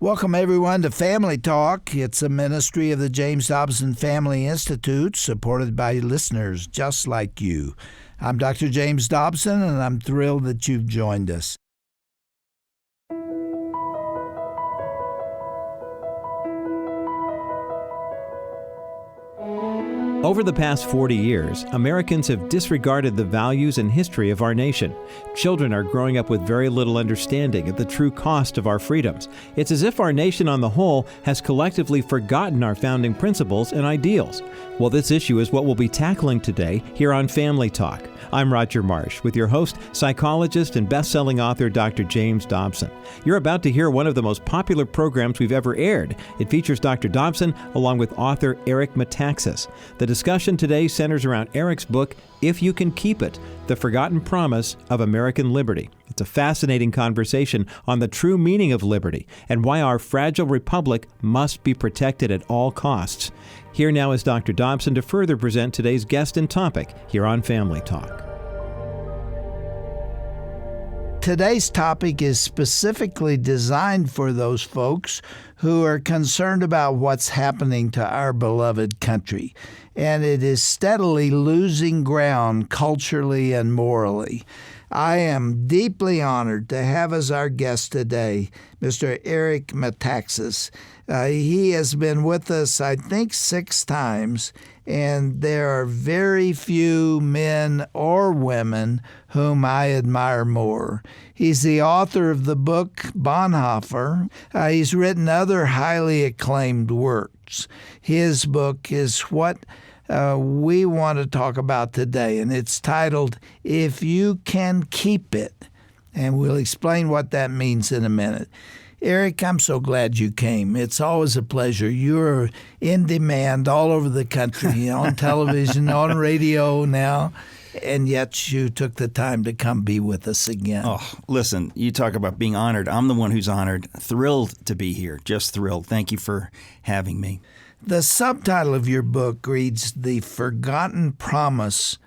Welcome, everyone, to Family Talk. It's a ministry of the James Dobson Family Institute, supported by listeners just like you. I'm Dr. James Dobson, and I'm thrilled that you've joined us. Over the past 40 years, Americans have disregarded the values and history of our nation. Children are growing up with very little understanding of the true cost of our freedoms. It's as if our nation on the whole has collectively forgotten our founding principles and ideals. Well, this issue is what we'll be tackling today here on Family Talk. I'm Roger Marsh with your host, psychologist and best-selling author Dr. James Dobson. You're about to hear one of the most popular programs we've ever aired. It features Dr. Dobson along with author Eric Metaxas. The discussion today centers around Eric's book, If You Can Keep It, The Forgotten Promise of American Liberty. It's a fascinating conversation on the true meaning of liberty and why our fragile republic must be protected at all costs. Here now is Dr. Dobson to further present today's guest and topic here on Family Talk. Today's topic is specifically designed for those folks who are concerned about what's happening to our beloved country, and it is steadily losing ground culturally and morally. I am deeply honored to have as our guest today Mr. Eric Metaxas. He has been with us, I think, 6 times, and there are very few men or women whom I admire more. He's the author of the book Bonhoeffer. He's written other highly acclaimed works. His book is what we want to talk about today, and it's titled, If You Can Keep It, and we'll explain what that means in a minute. Eric, I'm so glad you came. It's always a pleasure. You're in demand all over the country, on television, on radio now, and yet you took the time to come be with us again. Oh, listen, you talk about being honored. I'm the one who's honored. Thrilled to be here. Just thrilled. Thank you for having me. The subtitle of your book reads, The Forgotten Promise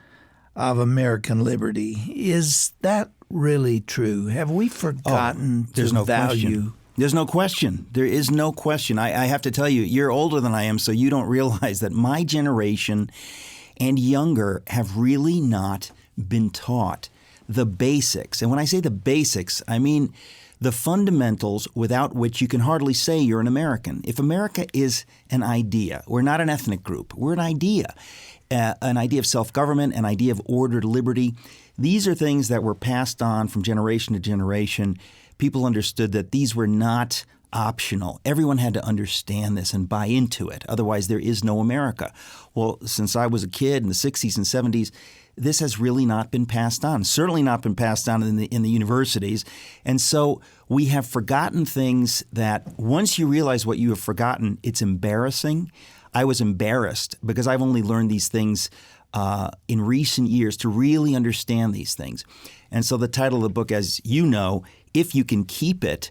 of American Liberty. Is that really true? Have we forgotten to value? Question. There's no question. There is no question. I have to tell you, you're older than I am, so you don't realize that my generation and younger have really not been taught the basics. And when I say the basics, I mean the fundamentals without which you can hardly say you're an American. If America is an idea, we're not an ethnic group, we're an idea of self-government, an idea of ordered liberty. These are things that were passed on from generation to generation. People understood that these were not optional. Everyone had to understand this and buy into it. Otherwise, there is no America. Well, since I was a kid in the 60s and 70s, this has really not been passed on, certainly not been passed on in the universities. And so we have forgotten things that once you realize what you have forgotten, it's embarrassing. I was embarrassed because I've only learned these things in recent years to really understand these things. And so the title of the book, as you know, If You Can Keep It,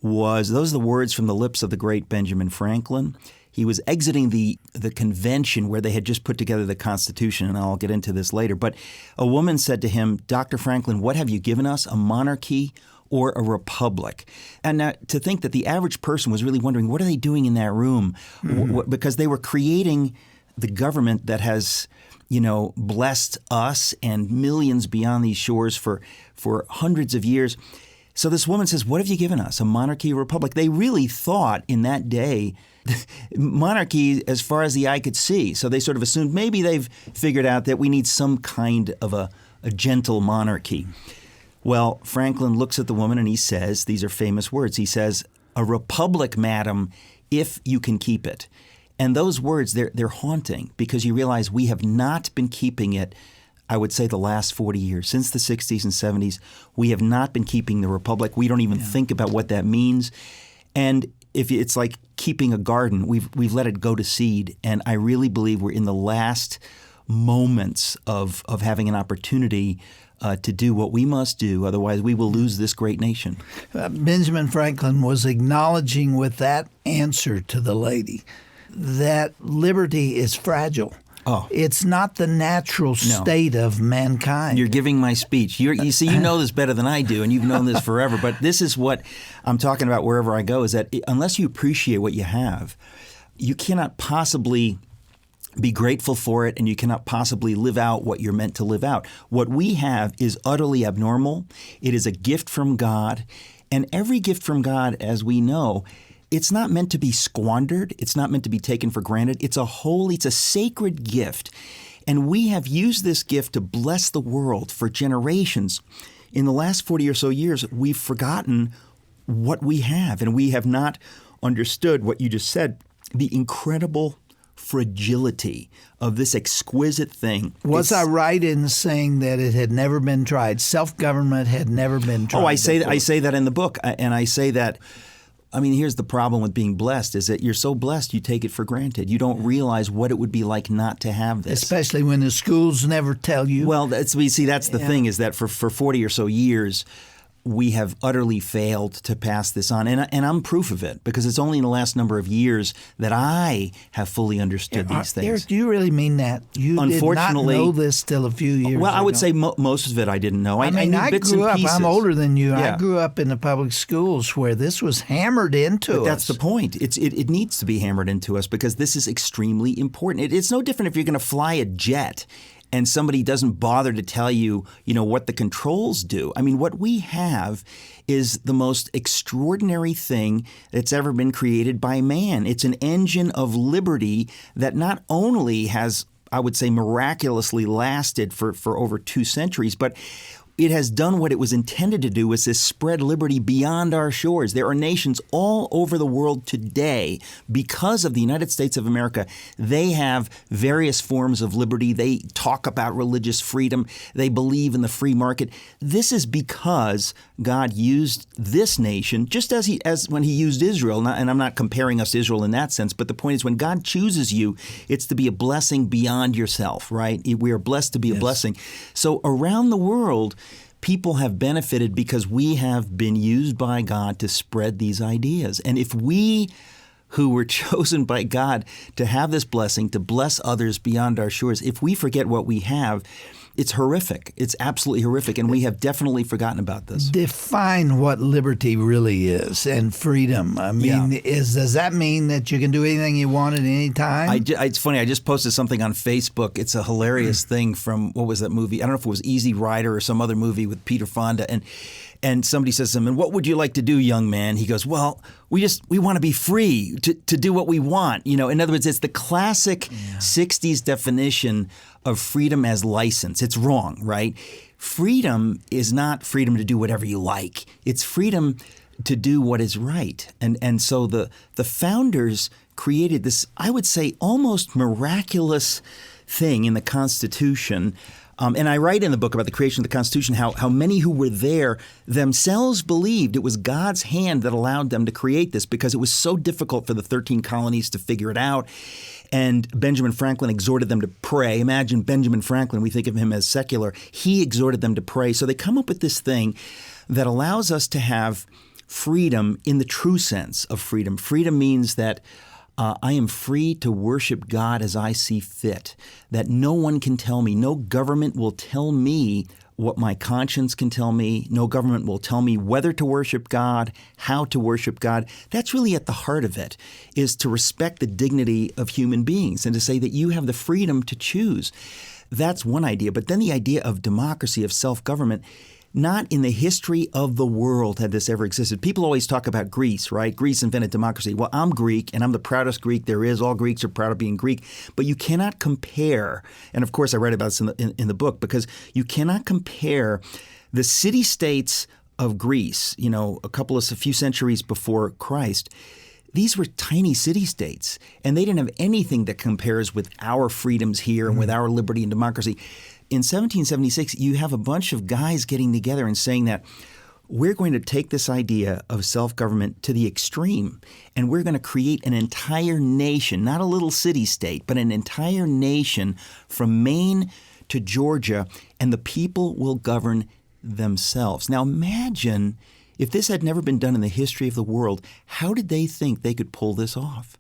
those are the words from the lips of the great Benjamin Franklin. He was exiting the convention where they had just put together the Constitution, and I'll get into this later. But a woman said to him, Dr. Franklin, what have you given us, a monarchy or a republic? And now, to think that the average person was really wondering, what are they doing in that room? Mm-hmm. Because they were creating the government that has blessed us and millions beyond these shores for hundreds of years. So this woman says, what have you given us, a monarchy or republic? They really thought in that day monarchy as far as the eye could see. So they sort of assumed maybe they've figured out that we need some kind of a gentle monarchy. Well, Franklin looks at the woman and he says, these are famous words, he says, a republic, madam, if you can keep it. And those words, they're haunting because you realize we have not been keeping it, I would say, the last 40 years. Since the 60s and 70s, we have not been keeping the republic. We don't even think about what that means. And if it's like keeping a garden, we've let it go to seed. And I really believe we're in the last moments of having an opportunity to do what we must do. Otherwise, we will lose this great nation. Benjamin Franklin was acknowledging with that answer to the lady that liberty is fragile. Oh. It's not the natural state of mankind. You're giving my speech. You see, you know this better than I do, and you've known this forever. But this is what I'm talking about wherever I go, is that unless you appreciate what you have, you cannot possibly be grateful for it, and you cannot possibly live out what you're meant to live out. What we have is utterly abnormal. It is a gift from God. And every gift from God, as we know, it's not meant to be squandered. It's not meant to be taken for granted. It's a sacred gift. And we have used this gift to bless the world for generations. In the last 40 or so years, we've forgotten what we have, and we have not understood what you just said, the incredible fragility of this exquisite thing. Was I right in saying that it had never been tried? Self-government had never been tried. I say that in the book, and I say that. I mean, here's the problem with being blessed, is that you're so blessed you take it for granted. You don't realize what it would be like not to have this. Especially when the schools never tell you. Well, that's the thing, is that for 40 or so years, we have utterly failed to pass this on. And I'm proof of it, because it's only in the last number of years that I have fully understood these things. Eric, do you really mean that? You did not know this till a few years ago? Well, I would say most of it I didn't know. I knew bits grew and up, pieces. I'm older than you. Yeah. I grew up in the public schools where this was hammered into us. But that's the point. It needs to be hammered into us, because this is extremely important. It's no different if you're going to fly a jet and somebody doesn't bother to tell you, what the controls do. I mean, what we have is the most extraordinary thing that's ever been created by man. It's an engine of liberty that not only has, I would say, miraculously lasted for over 2 centuries, but it has done what it was intended to do, is to spread liberty beyond our shores. There are nations all over the world today, because of the United States of America. They have various forms of liberty. They talk about religious freedom. They believe in the free market. This is because God used this nation, just as when he used Israel. And I'm not comparing us to Israel in that sense, but the point is, when God chooses you, it's to be a blessing beyond yourself, right? We are blessed to be a blessing. So around the world, people have benefited because we have been used by God to spread these ideas. And if we, who were chosen by God to have this blessing, to bless others beyond our shores, if we forget what we have, it's horrific. It's absolutely horrific, and we have definitely forgotten about this. Define what liberty really is and freedom. I mean, does that mean that you can do anything you want at any time? It's funny. I just posted something on Facebook. It's a hilarious thing from, what was that movie? I don't know if it was Easy Rider or some other movie with Peter Fonda. And somebody says to him, "And what would you like to do, young man?" He goes, "Well, we want to be free to do what we want." In other words, it's the classic 60s definition of freedom as license. It's wrong, right? Freedom is not freedom to do whatever you like. It's freedom to do what is right. And so the founders created this, I would say, almost miraculous thing in the Constitution. And I write in the book about the creation of the Constitution how many who were there themselves believed it was God's hand that allowed them to create this, because it was so difficult for the 13 colonies to figure it out. And Benjamin Franklin exhorted them to pray. Imagine Benjamin Franklin, we think of him as secular. He exhorted them to pray. So they come up with this thing that allows us to have freedom in the true sense of freedom. Freedom means that I am free to worship God as I see fit, that no one can tell me, no government will tell me what my conscience can tell me. No government will tell me whether to worship God, how to worship God. That's really at the heart of it, is to respect the dignity of human beings and to say that you have the freedom to choose. That's one idea. But then the idea of democracy, of self-government, not in the history of the world had this ever existed. People always talk about Greece, right? Greece invented democracy. Well, I'm Greek, and I'm the proudest Greek there is. All Greeks are proud of being Greek. But you cannot compare, and of course I write about this in the book, because you cannot compare the city-states of Greece, a few centuries before Christ. These were tiny city-states, and they didn't have anything that compares with our freedoms here and with our liberty and democracy. In 1776, you have a bunch of guys getting together and saying that we're going to take this idea of self-government to the extreme, and we're going to create an entire nation, not a little city-state, but an entire nation from Maine to Georgia, and the people will govern themselves. Now imagine if this had never been done in the history of the world, how did they think they could pull this off?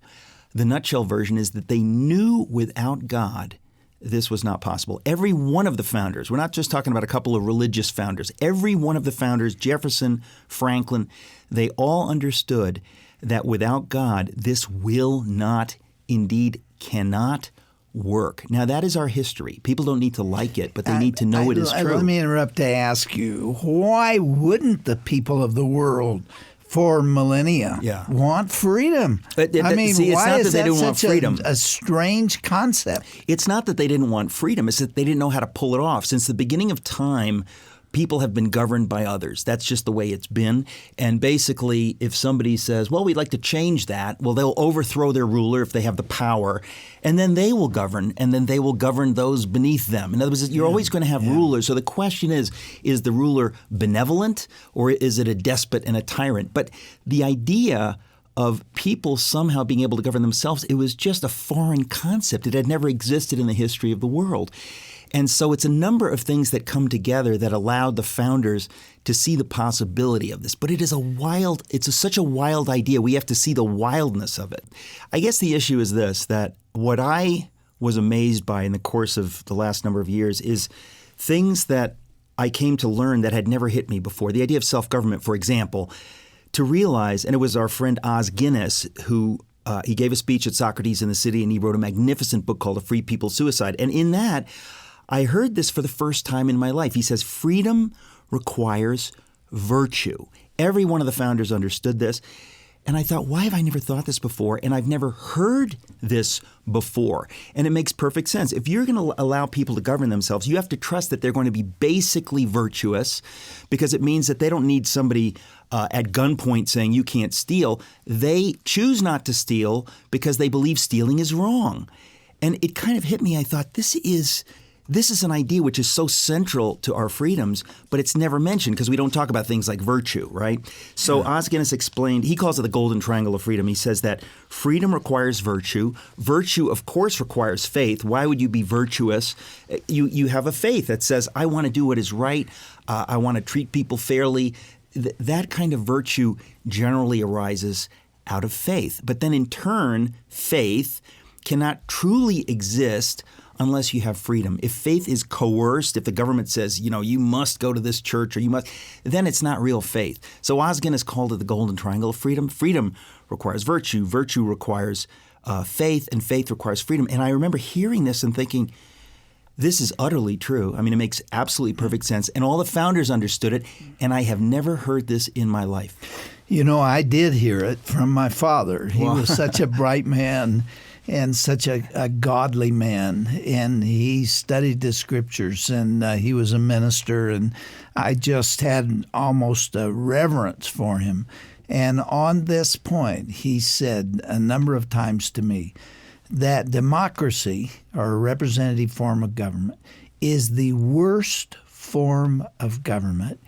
The nutshell version is that they knew without God this was not possible. Every one of the founders, we're not just talking about a couple of religious founders, every one of the founders, Jefferson, Franklin, they all understood that without God, this will not, indeed cannot work. Now, that is our history. People don't need to like it, but they need to know it is true. Let me interrupt to ask you, why wouldn't the people of the world for millennia want freedom? Why is that such a strange concept? It's not that they didn't want freedom. It's that they didn't know how to pull it off. Since the beginning of time, people have been governed by others. That's just the way it's been. And basically, if somebody says, well, we'd like to change that, well, they'll overthrow their ruler if they have the power, and then they will govern, and then they will govern those beneath them. In other words, you're always going to have rulers. So the question is the ruler benevolent, or is it a despot and a tyrant? But the idea of people somehow being able to govern themselves, it was just a foreign concept. It had never existed in the history of the world. And so it's a number of things that come together that allowed the founders to see the possibility of this. But it is such a wild idea. We have to see the wildness of it. I guess the issue is this, that what I was amazed by in the course of the last number of years is things that I came to learn that had never hit me before. The idea of self-government, for example, to realize, and it was our friend Os Guinness who he gave a speech at Socrates in the City, and he wrote a magnificent book called A Free People's Suicide. And in that, I heard this for the first time in my life. He says, freedom requires virtue. Every one of the founders understood this. And I thought, why have I never thought this before? And I've never heard this before. And it makes perfect sense. If you're going to allow people to govern themselves, you have to trust that they're going to be basically virtuous, because it means that they don't need somebody at gunpoint saying you can't steal. They choose not to steal because they believe stealing is wrong. And it kind of hit me. I thought, this is an idea which is so central to our freedoms, but it's never mentioned because we don't talk about things like virtue, right? So Os Guinness explained, he calls it the golden triangle of freedom. He says that freedom requires virtue. Virtue, of course, requires faith. Why would you be virtuous? You have a faith that says, I want to do what is right. I want to treat people fairly. That kind of virtue generally arises out of faith. But then in turn, faith cannot truly exist unless you have freedom. If faith is coerced, if the government says, you must go to this church or you must, then it's not real faith. So Os Guinness called it the golden triangle of freedom. Freedom requires virtue. Virtue requires faith, and faith requires freedom. And I remember hearing this and thinking, this is utterly true. I mean, it makes absolutely perfect sense. And all the founders understood it, and I have never heard this in my life. I did hear it from my father. He was such a bright man and such a godly man, and he studied the scriptures, and he was a minister, and I just had almost a reverence for him. And on this point, he said a number of times to me that democracy, or a representative form of government, is the worst form of government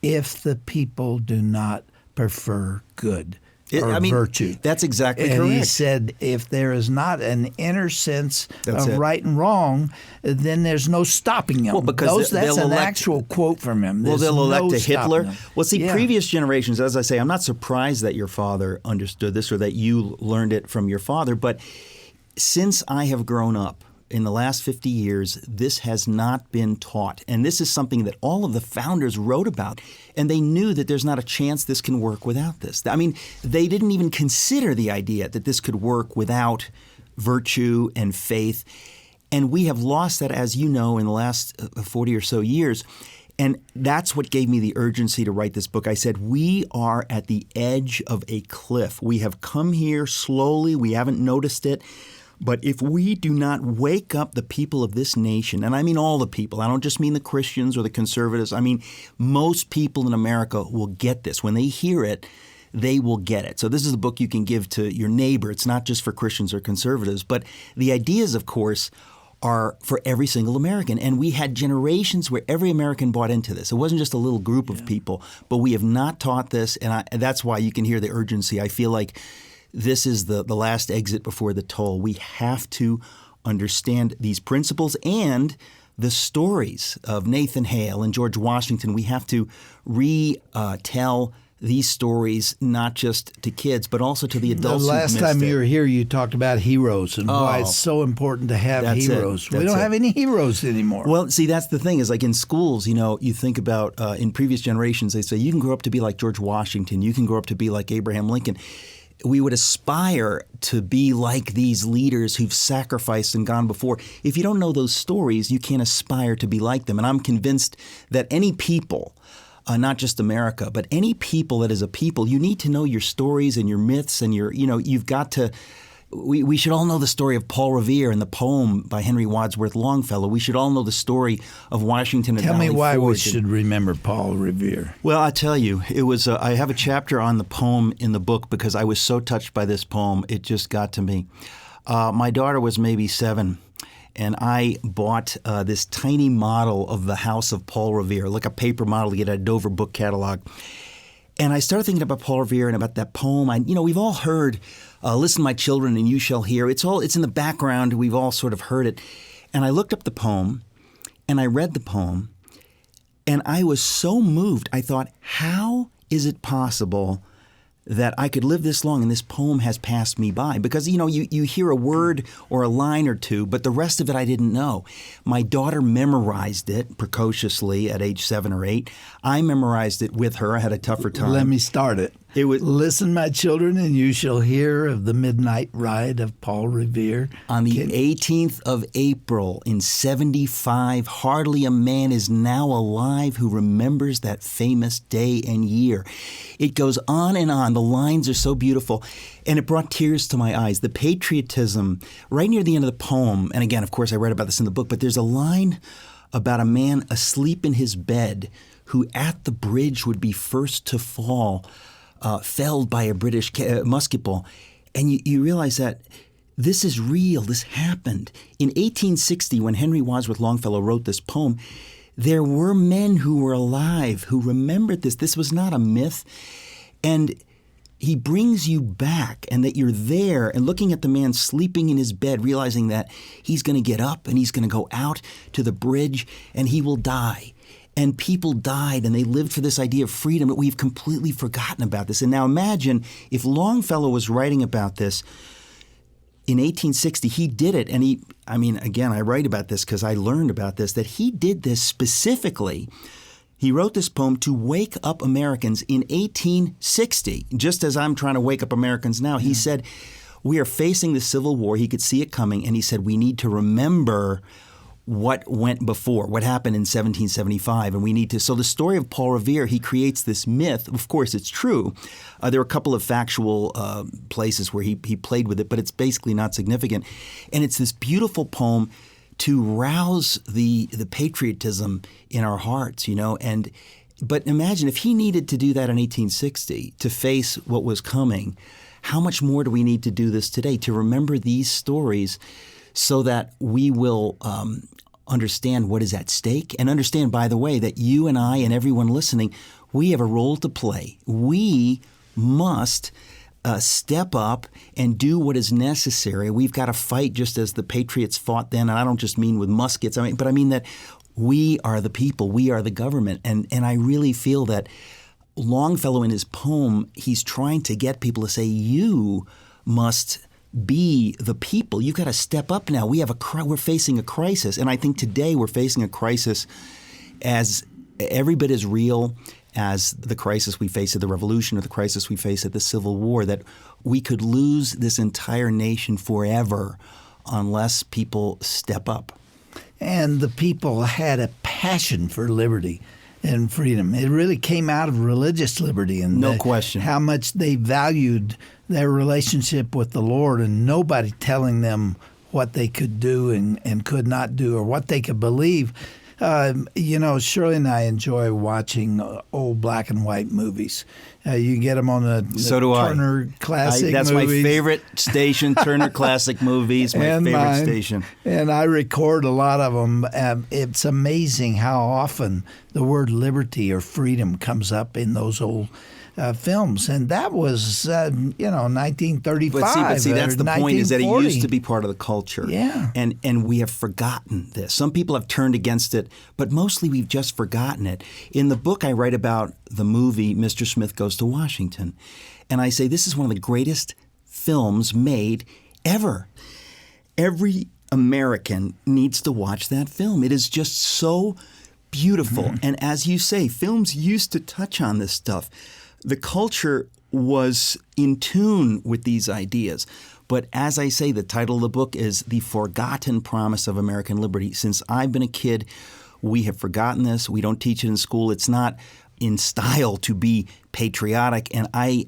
if the people do not prefer good. Virtue. That's exactly correct. correct. He said if there is not an inner sense of right and wrong, then there's no stopping them. Well, because that's an actual quote from him. Well, they'll elect a Hitler. Well, see, Yeah. previous generations, as I say, I'm not surprised that your father understood this or that you learned it from your father, but since I have grown up, in the last 50 years, this has not been taught. And this is something that all of the founders wrote about. And they knew that there's not a chance this can work without this. I mean, they didn't even consider the idea that this could work without virtue and faith. And we have lost that, as you know, in the last 40 or so years. And that's what gave me the urgency to write this book. I said, we are at the edge of a cliff. We have come here slowly. We haven't noticed it. But if we do not wake up the people of this nation, and I mean all the people, I don't just mean the Christians or the conservatives, I mean most people in America will get this. When they hear it, they will get it. So this is a book you can give to your neighbor. It's not just for Christians or conservatives. But the ideas, of course, are for every single American. And we had generations where every American bought into this. It wasn't just a little group of people. But we have not taught this, and that's why you can hear the urgency. I feel like this is the last exit before the toll. We have to understand these principles and the stories of Nathan Hale and George Washington. We have to retell these stories not just to kids, but also to the adults. The last time you were here, you talked about heroes and why Oh, it's so important to have heroes. We don't have any heroes anymore. Well, see, that's the thing is like in schools, you think about in previous generations, they say you can grow up to be like George Washington. You can grow up to be like Abraham Lincoln. We would aspire to be like these leaders who've sacrificed and gone before. If you don't know those stories, you can't aspire to be like them. And I'm convinced that any people, not just America, but any people that is a people, you need to know your stories and your myths and you've got to. We should all know the story of Paul Revere and the poem by Henry Wadsworth Longfellow. We should all know the story of Washington and Tell me why we Forge. should remember Paul Revere. Well, I tell you, it was. I have a chapter on the poem in the book because I was so touched by this poem. It just got to me. My daughter was maybe 7, and I bought this tiny model of the house of Paul Revere, like a paper model you get at a Dover book catalog. And I started thinking about Paul Revere and about that poem. We've all heard, "Listen, my children, and you shall hear." It's in the background. We've all sort of heard it. And I looked up the poem, and I read the poem, and I was so moved. I thought, how is it possible that I could live this long and this poem has passed me by? Because, you hear a word or a line or two, but the rest of it I didn't know. My daughter memorized it precociously at age 7 or 8. I memorized it with her. I had a tougher time. Let me start it. It was, "Listen, my children, and you shall hear of the midnight ride of Paul Revere." On the 18th of April in 75, hardly a man is now alive who remembers that famous day and year. It goes on and on. The lines are so beautiful, and it brought tears to my eyes. The patriotism, right near the end of the poem, and again, of course, I read about this in the book, but there's a line about a man asleep in his bed who at the bridge would be first to fall, felled by a British musket ball. And you realize that this is real. This happened. In 1860, when Henry Wadsworth Longfellow wrote this poem, there were men who were alive who remembered this. This was not a myth. And he brings you back, and that you're there and looking at the man sleeping in his bed, realizing that he's going to get up and he's going to go out to the bridge and he will die. And people died, and they lived for this idea of freedom, but we've completely forgotten about this. And now imagine if Longfellow was writing about this in 1860, he did it. And again, I write about this because I learned about this, that he did this specifically. He wrote this poem to wake up Americans in 1860, just as I'm trying to wake up Americans now. He said, we are facing the Civil War. He could see it coming, and he said, we need to remember what went before, what happened in 1775, and we need to. So the story of Paul Revere, he creates this myth. Of course, it's true. There are a couple of factual places where he played with it, but it's basically not significant. And it's this beautiful poem to rouse the patriotism in our hearts, But imagine if he needed to do that in 1860 to face what was coming, how much more do we need to do this today, to remember these stories so that we will understand what is at stake, and understand, by the way, that you and I and everyone listening, we have a role to play. We must step up and do what is necessary. We've got to fight just as the Patriots fought then, and I don't just mean with muskets, but I mean that we are the people, we are the government. And I really feel that Longfellow in his poem, he's trying to get people to say, you must be the people. You've got to step up now. We're facing a crisis, and I think today we're facing a crisis as every bit as real as the crisis we face at the Revolution or the crisis we face at the Civil War, that we could lose this entire nation forever unless people step up. And the people had a passion for liberty and freedom. It really came out of religious liberty, and no question how much they valued their relationship with the Lord, and nobody telling them what they could do and could not do, or what they could believe. Shirley and I enjoy watching old black and white movies. You get them on the Turner Classic That's Movies. my favorite station, Turner Classic Movies, my favorite station. And I record a lot of them. It's amazing how often the word liberty or freedom comes up in those old films, and that was 1935. But see, that's the point, is that it 1940. used to be part of the culture. Yeah. And we have forgotten this. Some people have turned against it, but mostly we've just forgotten it. In the book, I write about the movie Mr. Smith Goes to Washington, and I say this is one of the greatest films made ever. Every American needs to watch that film. It is just so beautiful. Mm-hmm. And as you say, films used to touch on this stuff. The culture was in tune with these ideas. But as I say, the title of the book is The Forgotten Promise of American Liberty. Since I've been a kid, we have forgotten this. We don't teach it in school. It's not in style to be patriotic. And I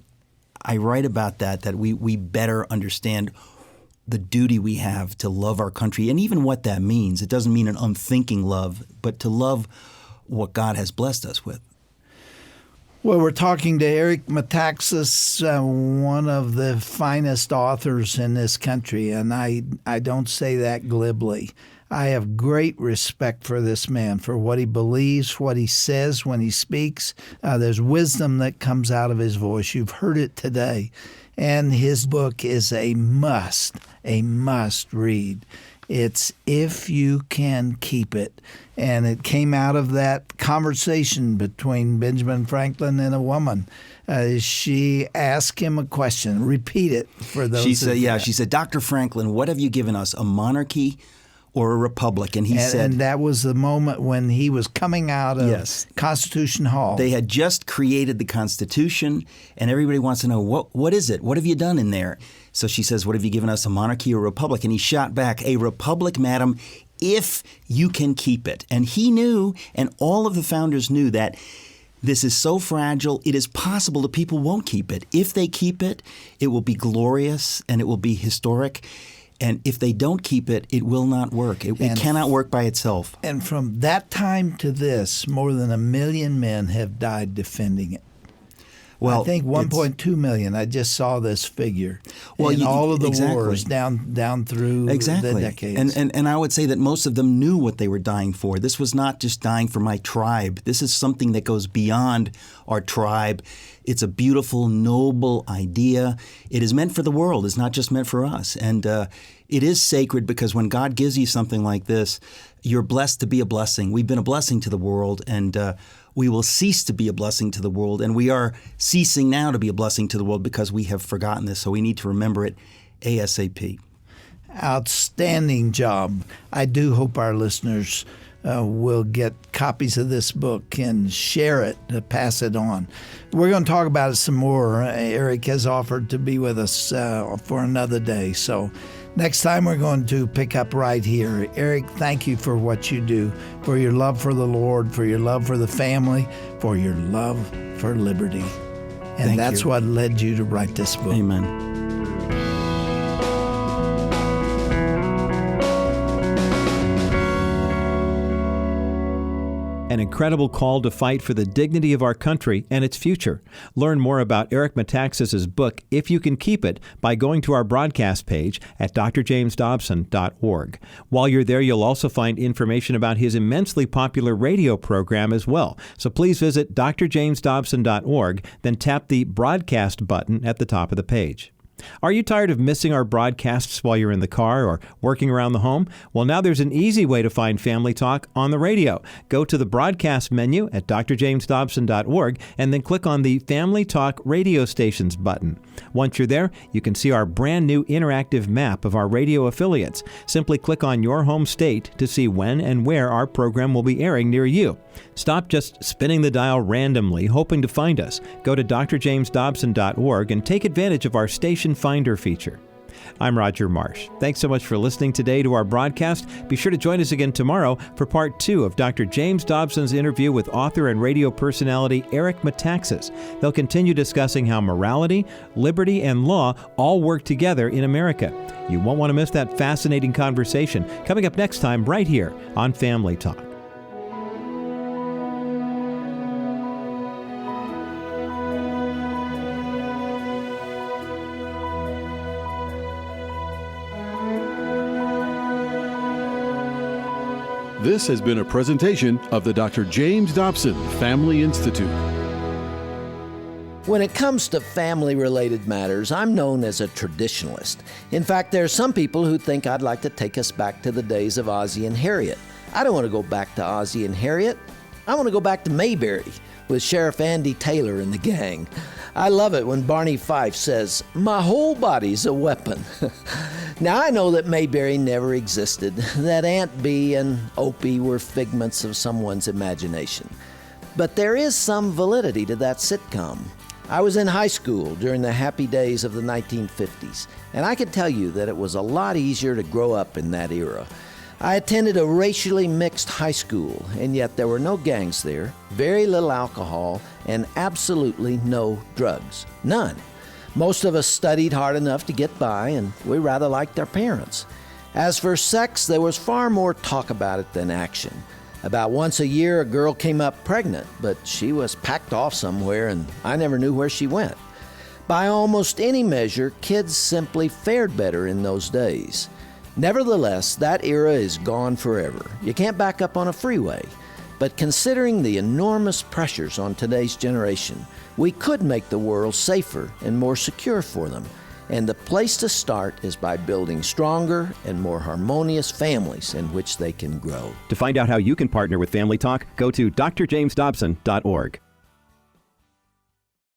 write about that we better understand the duty we have to love our country, and even what that means. It doesn't mean an unthinking love, but to love what God has blessed us with. Well, we're talking to Eric Metaxas, one of the finest authors in this country, and I don't say that glibly. I have great respect for this man, for what he believes, what he says when he speaks. There's wisdom that comes out of his voice. You've heard it today. And his book is a must read. It's If You Can Keep It. And it came out of that conversation between Benjamin Franklin and a woman. She asked him a question. Repeat it for those. She said, Dr. Franklin, what have you given us, a monarchy or a republic? And he said... And that was the moment when he was coming out of Constitution Hall. They had just created the Constitution, and everybody wants to know, what is it? What have you done in there? So she says, what have you given us, a monarchy or a republic? And he shot back, a republic, madam, if you can keep it. And he knew, and all of the founders knew, that this is so fragile, it is possible that people won't keep it. If they keep it, it will be glorious and it will be historic. And if they don't keep it, it will not work. It cannot work by itself. And from that time to this, more than 1 million men have died defending it. Well, I think 1.2 million. I just saw this figure. Well, in all of the wars down through the decades. And I would say that most of them knew what they were dying for. This was not just dying for my tribe. This is something that goes beyond our tribe. It's a beautiful, noble idea. It is meant for the world. It's not just meant for us. And it is sacred, because when God gives you something like this, you're blessed to be a blessing. We've been a blessing to the world, and we will cease to be a blessing to the world. And we are ceasing now to be a blessing to the world because we have forgotten this. So we need to remember it ASAP. Outstanding job. I do hope our listeners will get copies of this book and share it, pass it on. We're going to talk about it some more. Eric has offered to be with us for another day. So next time we're going to pick up right here. Eric, thank you for what you do, for your love for the Lord, for your love for the family, for your love for liberty. And that's what led you to write this book. Amen. An incredible call to fight for the dignity of our country and its future. Learn more about Eric Metaxas' book, If You Can Keep It, by going to our broadcast page at drjamesdobson.org. While you're there, you'll also find information about his immensely popular radio program as well. So please visit drjamesdobson.org, then tap the broadcast button at the top of the page. Are you tired of missing our broadcasts while you're in the car or working around the home? Well, now there's an easy way to find Family Talk on the radio. Go to the broadcast menu at drjamesdobson.org and then click on the Family Talk radio stations button. Once you're there, you can see our brand new interactive map of our radio affiliates. Simply click on your home state to see when and where our program will be airing near you. Stop just spinning the dial randomly, hoping to find us. Go to drjamesdobson.org and take advantage of our Station Finder feature. I'm Roger Marsh. Thanks so much for listening today to our broadcast. Be sure to join us again tomorrow for part 2 of Dr. James Dobson's interview with author and radio personality Eric Metaxas. They'll continue discussing how morality, liberty, and law all work together in America. You won't want to miss that fascinating conversation coming up next time right here on Family Talk. This has been a presentation of the Dr. James Dobson Family Institute. When it comes to family-related matters, I'm known as a traditionalist. In fact, there are some people who think I'd like to take us back to the days of Ozzie and Harriet. I don't want to go back to Ozzie and Harriet. I want to go back to Mayberry with Sheriff Andy Taylor and the gang. I love it when Barney Fife says, "My whole body's a weapon." Now, I know that Mayberry never existed, that Aunt Bee and Opie were figments of someone's imagination. But there is some validity to that sitcom. I was in high school during the happy days of the 1950s, and I can tell you that it was a lot easier to grow up in that era. I attended a racially mixed high school, and yet there were no gangs there, very little alcohol, and absolutely no drugs. None. Most of us studied hard enough to get by, and we rather liked our parents. As for sex, there was far more talk about it than action. About once a year, a girl came up pregnant, but she was packed off somewhere, and I never knew where she went. By almost any measure, kids simply fared better in those days. Nevertheless, that era is gone forever. You can't back up on a freeway. But considering the enormous pressures on today's generation, we could make the world safer and more secure for them. And the place to start is by building stronger and more harmonious families in which they can grow. To find out how you can partner with Family Talk, go to drjamesdobson.org.